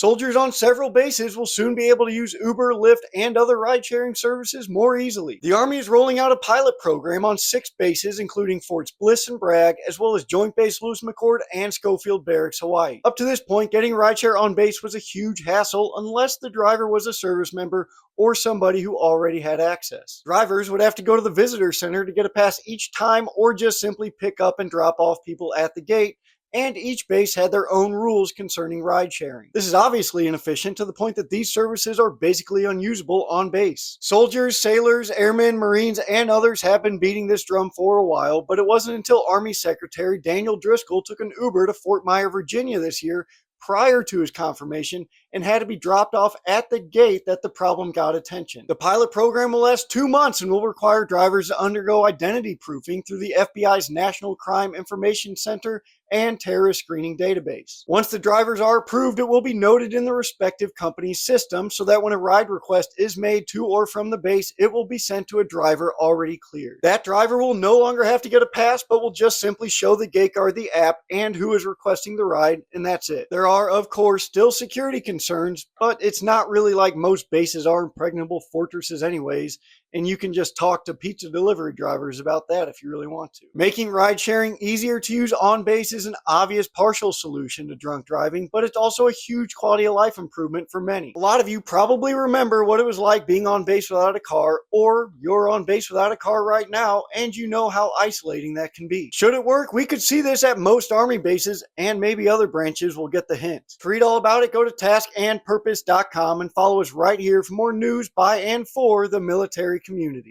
Soldiers on several bases will soon be able to use Uber, Lyft, and other ride-sharing services more easily. The Army is rolling out a pilot program on 6 bases, including Forts Bliss and Bragg, as well as Joint Base Lewis McChord and Schofield Barracks, Hawaii. Up to this point, getting rideshare on base was a huge hassle unless the driver was a service member or somebody who already had access. Drivers would have to go to the visitor center to get a pass each time or just simply pick up and drop off people at the gate, and each base had their own rules concerning ride sharing. This is obviously inefficient to the point that these services are basically unusable on base. Soldiers, sailors, airmen, Marines, and others have been beating this drum for a while, but it wasn't until Army Secretary Daniel Driscoll took an Uber to Fort Myer, Virginia this year prior to his confirmation and had to be dropped off at the gate that the problem got attention. The pilot program will last 2 months and will require drivers to undergo identity proofing through the FBI's National Crime Information Center and terrorist screening database. Once the drivers are approved, it will be noted in the respective company's system so that when a ride request is made to or from the base, it will be sent to a driver already cleared. That driver will no longer have to get a pass, but will just simply show the gate guard the app and who is requesting the ride, and that's it. There are, of course, still security concerns, but it's not really like most bases are impregnable fortresses anyways, and you can just talk to pizza delivery drivers about that if you really want to. Making ride sharing easier to use on base is an obvious partial solution to drunk driving, but it's also a huge quality of life improvement for many. A lot of you probably remember what it was like being on base without a car, or you're on base without a car right now, and you know how isolating that can be. Should it work, we could see this at most Army bases, and maybe other branches will get the hint. To read all about it, go to taskandpurpose.com and follow us right here for more news by and for the military community.